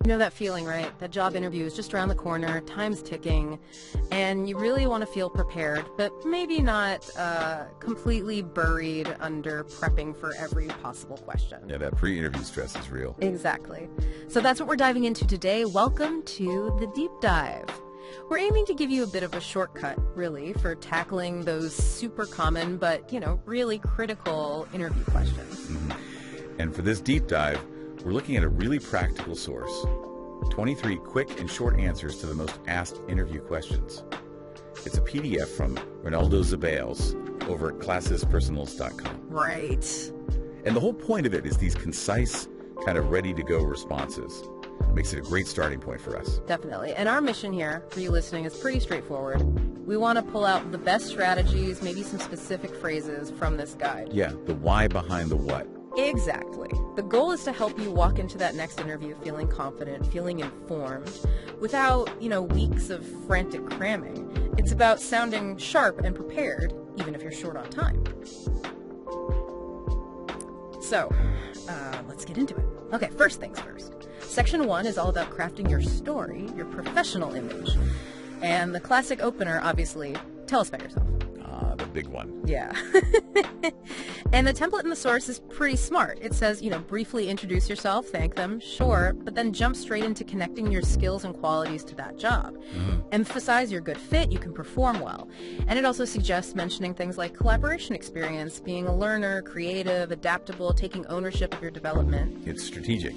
You know that feeling, right? That job interview is just around the corner, time's ticking, and you really want to feel prepared, but maybe not completely buried under prepping for every possible question. Yeah, that pre-interview stress is real. Exactly. So that's what we're diving into today. Welcome to the Deep Dive. We're aiming to give you a bit of a shortcut, really, for tackling those super common but, really critical interview questions. And for this deep dive, we're looking at a really practical source. 23 quick and short answers to the most asked interview questions. It's a PDF from Reynaldo Zeballos over at classespersonals.com. Right. And the whole point of it is these concise, kind of ready-to-go responses. Makes it a great starting point for us. Definitely. And our mission here for you listening is pretty straightforward. We want to pull out the best strategies, maybe some specific phrases from this guide. Yeah, the why behind the what. Exactly. The goal is to help you walk into that next interview feeling confident, feeling informed, without, weeks of frantic cramming. It's about sounding sharp and prepared, even if you're short on time. So, let's get into it. Okay, first things first. Section 1 is all about crafting your story, your professional image. And the classic opener, obviously, tell us about yourself. The big one. Yeah. And the template in the source is pretty smart. It says, briefly introduce yourself, thank them, sure, but then jump straight into connecting your skills and qualities to that job. Emphasize you're a good fit, you can perform well. And it also suggests mentioning things like collaboration experience, being a learner, creative, adaptable, taking ownership of your development. It's strategic.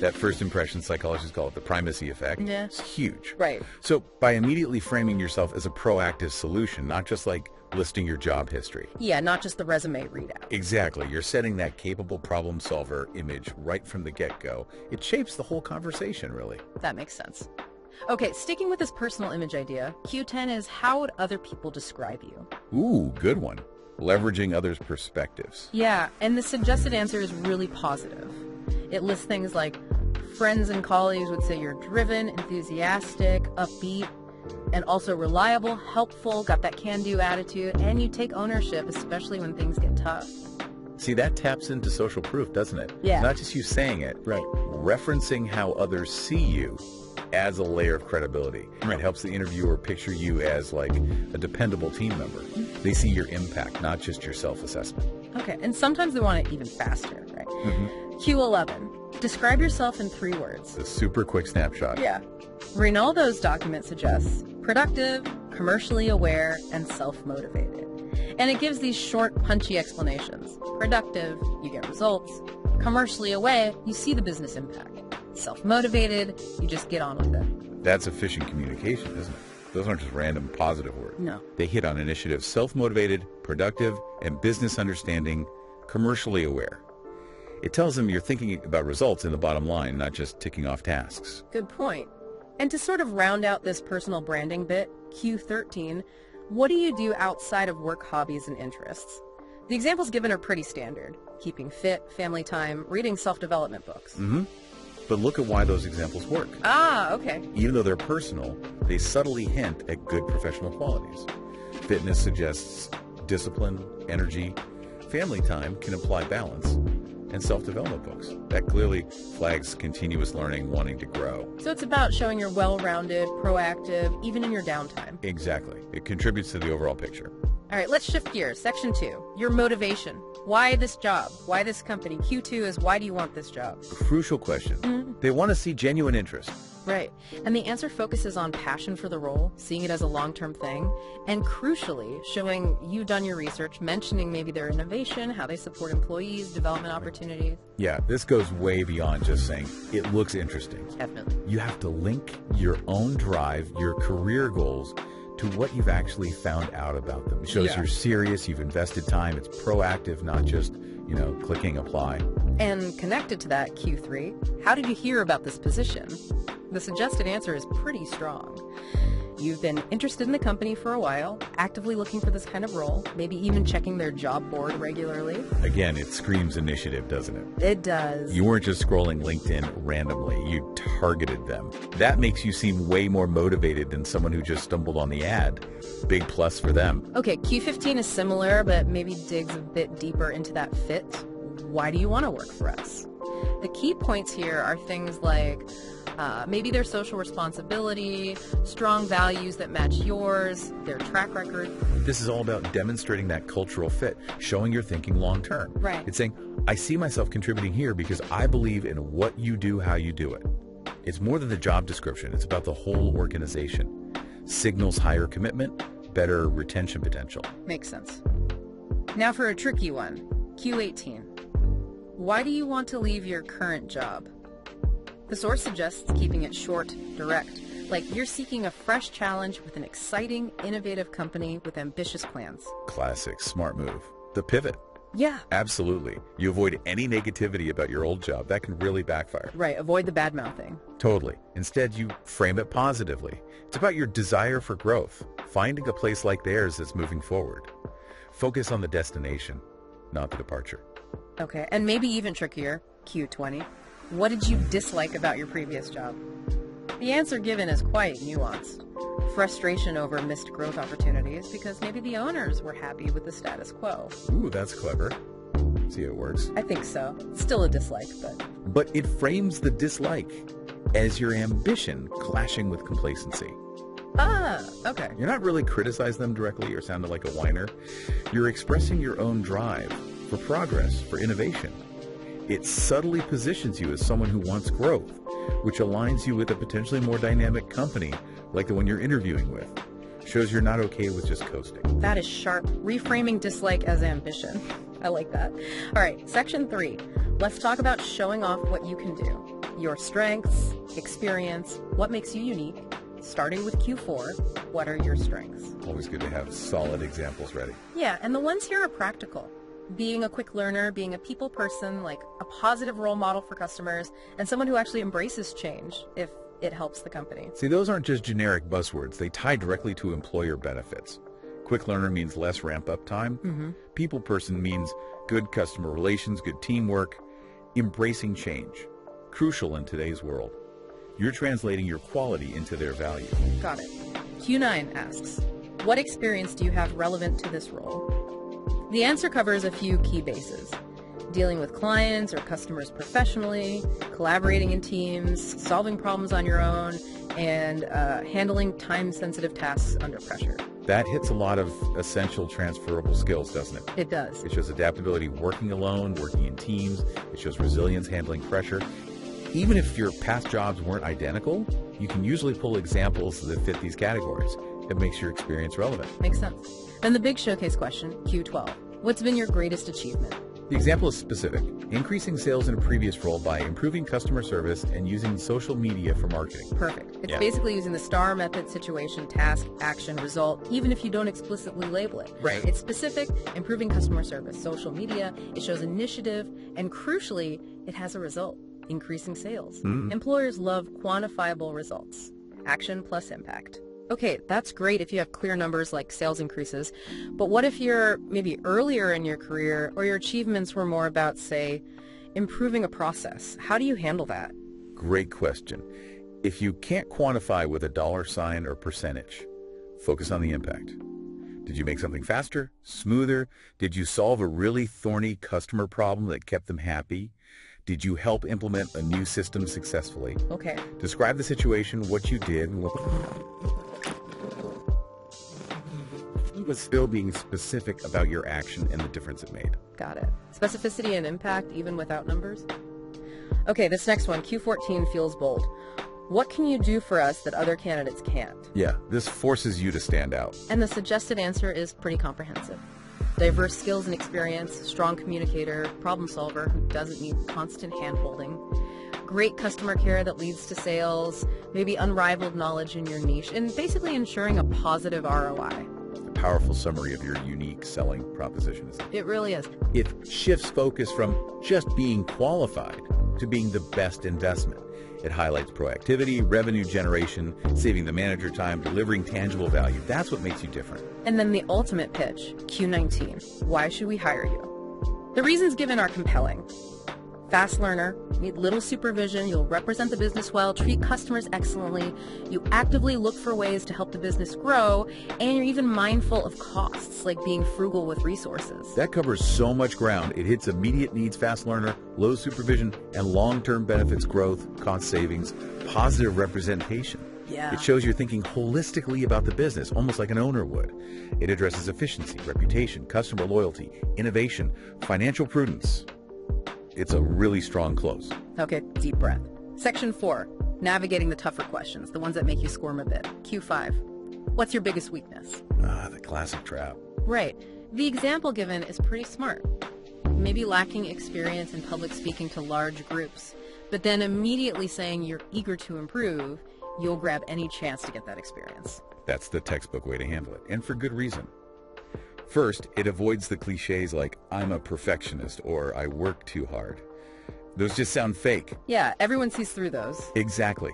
That first impression, psychologists call it the primacy effect. Yeah. It's huge. Right. So by immediately framing yourself as a proactive solution, not just like listing your job history. Yeah, not just the resume readout. Exactly. You're setting that capable problem solver image right from the get-go. It shapes the whole conversation, really. That makes sense. Okay, sticking with this personal image idea, Q10 is how would other people describe you? Ooh, good one. Leveraging others' perspectives. Yeah, and the suggested answer is really positive. It lists things like friends and colleagues would say you're driven, enthusiastic, upbeat, and also reliable, helpful, got that can-do attitude, and you take ownership, especially when things get tough. See, that taps into social proof, doesn't it? Yeah. It's not just you saying it. Right. Referencing how others see you adds a layer of credibility. Right. It helps the interviewer picture you as like a dependable team member. They see your impact, not just your self-assessment. Okay, and sometimes they want it even faster, right? Q11, describe yourself in 3 words. A super quick snapshot. Yeah. Reynaldo's document suggests productive, commercially aware, and self-motivated. And it gives these short, punchy explanations. Productive, you get results. Commercially aware, you see the business impact. Self-motivated, you just get on with it. That's efficient communication, isn't it? Those aren't just random positive words. No. They hit on initiatives: self-motivated, productive, and business understanding, commercially aware. It tells them you're thinking about results in the bottom line, not just ticking off tasks. Good point. And to sort of round out this personal branding bit, Q13, what do you do outside of work, hobbies, and interests? The examples given are pretty standard. Keeping fit, family time, reading self-development books. But look at why those examples work. Ah, okay. Even though they're personal, they subtly hint at good professional qualities. Fitness suggests discipline, energy. Family time can imply balance. And self-development books. That clearly flags continuous learning, wanting to grow. So it's about showing you're well-rounded, proactive, even in your downtime. Exactly. It contributes to the overall picture. All right, let's shift gears. Section 2, your motivation. Why this job? Why this company? Q2 is why do you want this job? A crucial question. They want to see genuine interest. Right. And the answer focuses on passion for the role, seeing it as a long-term thing, and crucially, showing you've done your research, mentioning maybe their innovation, how they support employees, development opportunities. Yeah, this goes way beyond just saying it looks interesting. Definitely. You have to link your own drive, your career goals, to what you've actually found out about them. It shows you're serious, you've invested time, it's proactive, not just, clicking apply. And connected to that, Q3, how did you hear about this position? The suggested answer is pretty strong. You've been interested in the company for a while, actively looking for this kind of role, maybe even checking their job board regularly. Again, it screams initiative, doesn't it? It does. You weren't just scrolling LinkedIn randomly. You targeted them. That makes you seem way more motivated than someone who just stumbled on the ad. Big plus for them. Okay, Q15 is similar, but maybe digs a bit deeper into that fit. Why do you want to work for us? The key points here are things like maybe their social responsibility, strong values that match yours, their track record. This is all about demonstrating that cultural fit, showing you're thinking long term. Right. It's saying, I see myself contributing here because I believe in what you do, how you do it. It's more than the job description. It's about the whole organization. Signals higher commitment, better retention potential. Makes sense. Now for a tricky one, Q18. Why do you want to leave your current job? The source suggests keeping it short, direct, like you're seeking a fresh challenge with an exciting, innovative company with ambitious plans. Classic, smart move. The pivot. Yeah. Absolutely. You avoid any negativity about your old job. That can really backfire. Right, avoid the bad mouthing. Totally. Instead, you frame it positively. It's about your desire for growth, finding a place like theirs that's moving forward. Focus on the destination, not the departure. Okay, and maybe even trickier, Q20. What did you dislike about your previous job? The answer given is quite nuanced. Frustration over missed growth opportunities because maybe the owners were happy with the status quo. Ooh, that's clever. See how it works. I think so. Still a dislike, but... But it frames the dislike as your ambition clashing with complacency. Ah, okay. You're not really criticizing them directly or sounding like a whiner. You're expressing your own drive for progress, for innovation. It subtly positions you as someone who wants growth, which aligns you with a potentially more dynamic company like the one you're interviewing with. Shows you're not okay with just coasting. That is sharp. Reframing dislike as ambition. I like that. All right, section 3. Let's talk about showing off what you can do. Your strengths, experience, what makes you unique. Starting with Q4, what are your strengths? Always good to have solid examples ready. Yeah, and the ones here are practical. Being a quick learner, being a people person, like a positive role model for customers, and someone who actually embraces change if it helps the company. See, those aren't just generic buzzwords. They tie directly to employer benefits. Quick learner means less ramp-up time. Mm-hmm. People person means good customer relations, good teamwork, embracing change. Crucial in today's world. You're translating your quality into their value. Got it. Q9 asks, what experience do you have relevant to this role? The answer covers a few key bases. Dealing with clients or customers professionally, collaborating in teams, solving problems on your own, and handling time-sensitive tasks under pressure. That hits a lot of essential transferable skills, doesn't it? It does. It shows adaptability working alone, working in teams. It shows resilience handling pressure. Even if your past jobs weren't identical, you can usually pull examples that fit these categories. It makes your experience relevant. Makes sense. Then the big showcase question, Q12. What's been your greatest achievement? The example is specific. Increasing sales in a previous role by improving customer service and using social media for marketing. Perfect. It's basically using the STAR method: situation, task, action, result, even if you don't explicitly label it. Right. It's specific, improving customer service, social media, it shows initiative, and crucially, it has a result, increasing sales. Mm-hmm. Employers love quantifiable results. Action plus impact. Okay, that's great if you have clear numbers like sales increases, but what if you're maybe earlier in your career or your achievements were more about, say, improving a process? How do you handle that? Great question. If you can't quantify with a dollar sign or percentage, focus on the impact. Did you make something faster, smoother? Did you solve a really thorny customer problem that kept them happy? Did you help implement a new system successfully? Okay. Describe the situation, what you did, but still being specific about your action and the difference it made. Got it. Specificity and impact even without numbers? Okay, this next one, Q14, feels bold. What can you do for us that other candidates can't? Yeah, this forces you to stand out. And the suggested answer is pretty comprehensive. Diverse skills and experience, strong communicator, problem solver who doesn't need constant hand-holding, great customer care that leads to sales, maybe unrivaled knowledge in your niche, and basically ensuring a positive ROI. A powerful summary of your unique selling proposition, isn't it? It really is. It shifts focus from just being qualified to being the best investment. It highlights proactivity, revenue generation, saving the manager time, delivering tangible value. That's what makes you different. And then the ultimate pitch, Q19. Why should we hire you? The reasons given are compelling. Fast learner, need little supervision, you'll represent the business well, treat customers excellently, you actively look for ways to help the business grow, and you're even mindful of costs, like being frugal with resources. That covers so much ground. It hits immediate needs, fast learner, low supervision, and long-term benefits growth, cost savings, positive representation. Yeah. It shows you're thinking holistically about the business, almost like an owner would. It addresses efficiency, reputation, customer loyalty, innovation, financial prudence. It's a really strong close. Okay, deep breath. Section 4, navigating the tougher questions, the ones that make you squirm a bit. Q5, what's your biggest weakness? The classic trap. Right. The example given is pretty smart. Maybe lacking experience in public speaking to large groups, but then immediately saying you're eager to improve, you'll grab any chance to get that experience. That's the textbook way to handle it, and for good reason. First, it avoids the cliches like, I'm a perfectionist or I work too hard. Those just sound fake. Yeah, everyone sees through those. Exactly.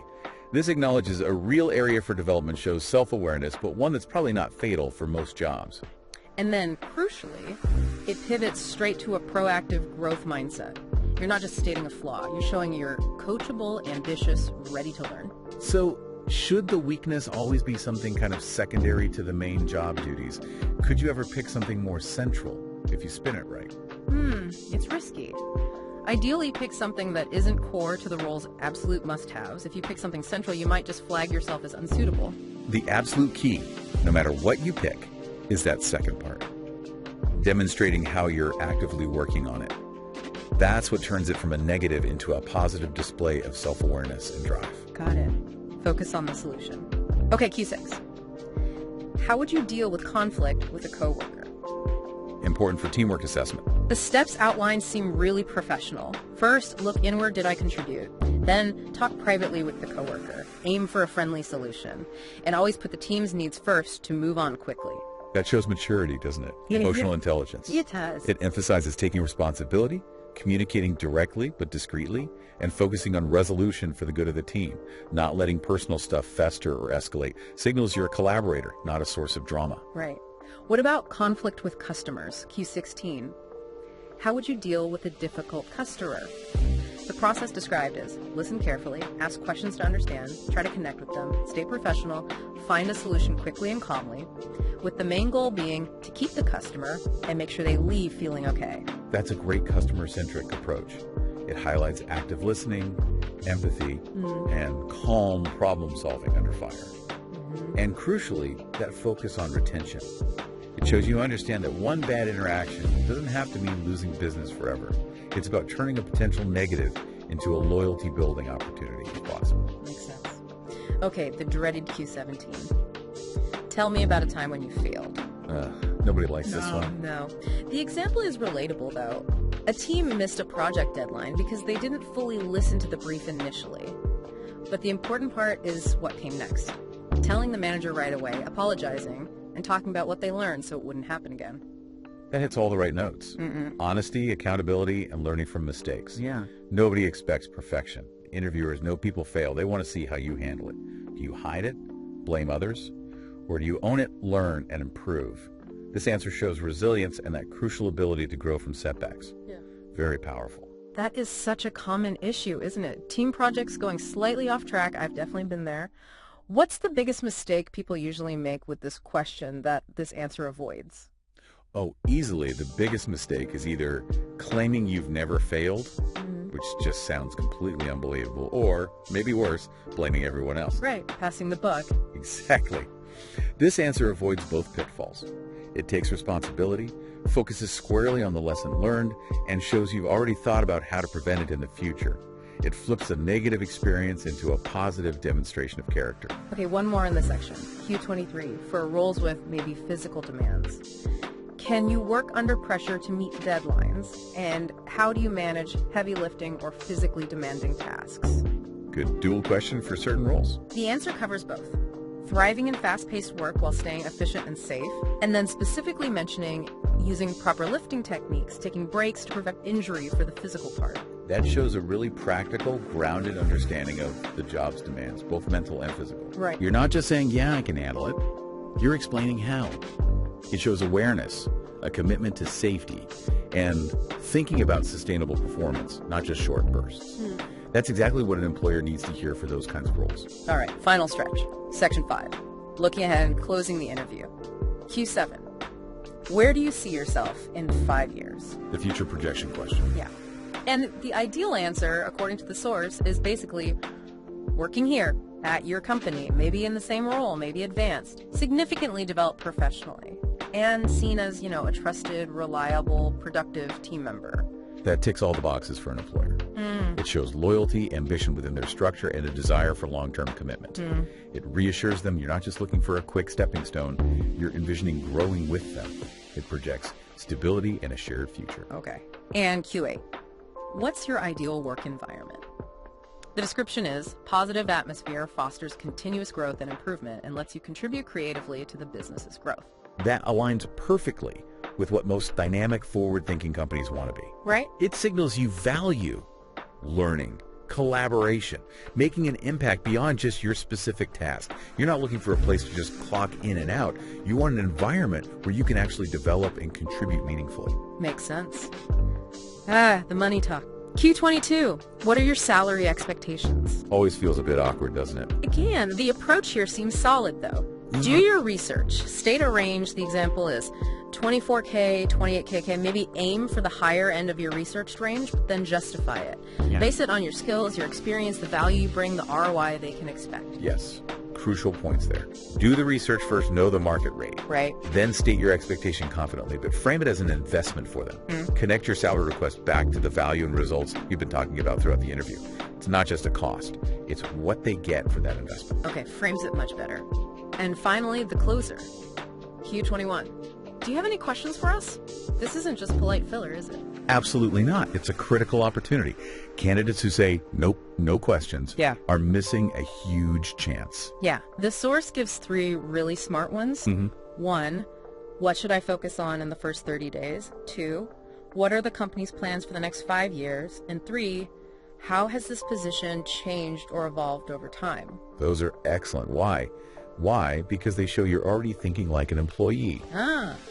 This acknowledges a real area for development, shows self-awareness, but one that's probably not fatal for most jobs. And then, crucially, it pivots straight to a proactive growth mindset. You're not just stating a flaw, you're showing you're coachable, ambitious, ready to learn. So, should the weakness always be something kind of secondary to the main job duties? Could you ever pick something more central if you spin it right? It's risky. Ideally, pick something that isn't core to the role's absolute must-haves. If you pick something central, you might just flag yourself as unsuitable. The absolute key, no matter what you pick, is that second part. Demonstrating how you're actively working on it. That's what turns it from a negative into a positive display of self-awareness and drive. Got it. Focus on the solution. Okay, Q6. How would you deal with conflict with a coworker? Important for teamwork assessment. The steps outlined seem really professional. First, look inward, did I contribute? Then, talk privately with the coworker. Aim for a friendly solution. And always put the team's needs first to move on quickly. That shows maturity, doesn't it? Emotional intelligence. It does. It emphasizes taking responsibility, communicating directly but discreetly, and focusing on resolution for the good of the team, not letting personal stuff fester or escalate. Signals you're a collaborator, not a source of drama. Right. What about conflict with customers? Q16. How would you deal with a difficult customer? The process described is listen carefully, ask questions to understand, try to connect with them, stay professional, find a solution quickly and calmly, with the main goal being to keep the customer and make sure they leave feeling okay. That's a great customer-centric approach. It highlights active listening, empathy, and calm problem-solving under fire. And crucially, that focus on retention. It shows you understand that one bad interaction doesn't have to mean losing business forever. It's about turning a potential negative into a loyalty-building opportunity if possible. Makes sense. Okay, the dreaded Q17. Tell me about a time when you failed. Nobody likes this one. No. The example is relatable, though. A team missed a project deadline because they didn't fully listen to the brief initially. But the important part is what came next. Telling the manager right away, apologizing, and talking about what they learned so it wouldn't happen again. That hits all the right notes. Honesty, accountability, and learning from mistakes. Yeah. Nobody expects perfection. Interviewers know people fail. They want to see how you handle it. Do you hide it, blame others, or do you own it, learn, and improve? This answer shows resilience and that crucial ability to grow from setbacks. Yeah. Very powerful. That is such a common issue, isn't it? Team projects going slightly off track. I've definitely been there. What's the biggest mistake people usually make with this question that this answer avoids? Oh, easily the biggest mistake is either claiming you've never failed, which just sounds completely unbelievable, or, maybe worse, blaming everyone else. Right, passing the buck. Exactly. This answer avoids both pitfalls. It takes responsibility, focuses squarely on the lesson learned, and shows you've already thought about how to prevent it in the future. It flips a negative experience into a positive demonstration of character. Okay, one more in this section. Q23, for roles with maybe physical demands. Can you work under pressure to meet deadlines? And how do you manage heavy lifting or physically demanding tasks? Good dual question for certain roles. The answer covers both. Thriving in fast-paced work while staying efficient and safe, and then specifically mentioning using proper lifting techniques, taking breaks to prevent injury for the physical part. That shows a really practical, grounded understanding of the job's demands, both mental and physical. Right. You're not just saying, yeah, I can handle it. You're explaining how. It shows awareness, a commitment to safety, and thinking about sustainable performance, not just short bursts. That's exactly what an employer needs to hear for those kinds of roles. All right, final stretch. Section 5. Looking ahead and closing the interview. Q7. Where do you see yourself in 5 years? The future projection question. Yeah. And the ideal answer, according to the source, is basically working here at your company, maybe in the same role, maybe advanced, significantly developed professionally, and seen as, a trusted, reliable, productive team member. That ticks all the boxes for an employer. It shows loyalty, ambition within their structure, and a desire for long-term commitment. It reassures them you're not just looking for a quick stepping stone, you're envisioning growing with them. It projects stability and a shared future. Okay. And Q8. What's your ideal work environment? The description is, positive atmosphere fosters continuous growth and improvement and lets you contribute creatively to the business's growth. That aligns perfectly with what most dynamic, forward-thinking companies want to be. Right? It signals you value learning, collaboration, making an impact beyond just your specific task. You're not looking for a place to just clock in and out. You want an environment where you can actually develop and contribute meaningfully. Makes sense. The money talk. Q22. What are your salary expectations? Always feels a bit awkward, doesn't it? Again, the approach here seems solid, though. Do your research. State a range. The example is 24K, 28K. Maybe aim for the higher end of your researched range, but then justify it. Yeah. Base it on your skills, your experience, the value you bring, the ROI they can expect. Yes. Crucial points there. Do the research first, know the market rate. Right. Then state your expectation confidently, but frame it as an investment for them. Connect your salary request back to the value and results you've been talking about throughout the interview. It's not just a cost. It's what they get for that investment. Okay, frames it much better. And finally, the closer. Q21. Do you have any questions for us? This isn't just polite filler, is it? Absolutely not. It's a critical opportunity. Candidates who say, nope, no questions, are missing a huge chance. Yeah. The source gives 3 really smart ones. 1, what should I focus on in the first 30 days? 2, what are the company's plans for the next 5 years? And 3, how has this position changed or evolved over time? Those are excellent. Why? Why? Because they show you're already thinking like an employee.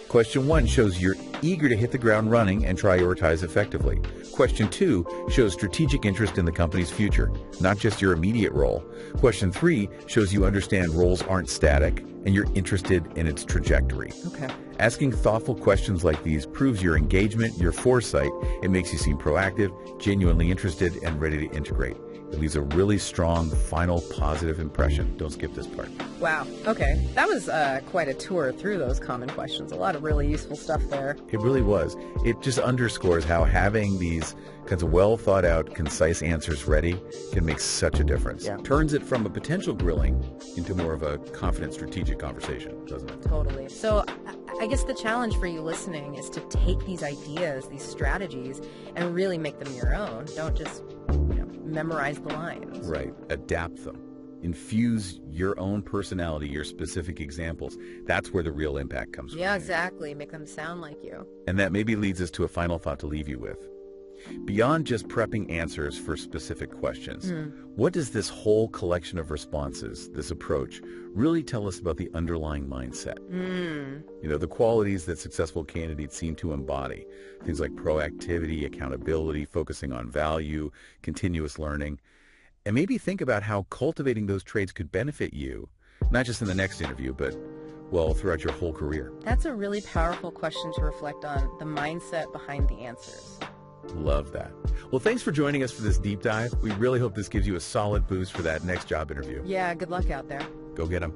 Question 1 shows you're eager to hit the ground running and prioritize effectively. Question 2 shows strategic interest in the company's future, not just your immediate role. Question 3 shows you understand roles aren't static and you're interested in its trajectory. Okay. Asking thoughtful questions like these proves your engagement, your foresight. It makes you seem proactive, genuinely interested, and ready to integrate. It leaves a really strong, final, positive impression. Don't skip this part. Wow. Okay. That was quite a tour through those common questions. A lot of really useful stuff there. It really was. It just underscores how having these kinds of well thought out, concise answers ready can make such a difference. Yeah. Turns it from a potential grilling into more of a confident, strategic conversation, doesn't it? Totally. So I guess the challenge for you listening is to take these ideas, these strategies, and really make them your own. Don't just memorize the lines. Right. Adapt them. Infuse your own personality, your specific examples. That's where the real impact comes from. Yeah, exactly. Make them sound like you. And that maybe leads us to a final thought to leave you with. Beyond just prepping answers for specific questions, what does this whole collection of responses, this approach, really tell us about the underlying mindset? The qualities that successful candidates seem to embody. Things like proactivity, accountability, focusing on value, continuous learning. And maybe think about how cultivating those traits could benefit you, not just in the next interview, but, well, throughout your whole career. That's a really powerful question to reflect on, the mindset behind the answers. Love that. Well, thanks for joining us for this deep dive. We really hope this gives you a solid boost for that next job interview. Yeah, good luck out there. Go get them.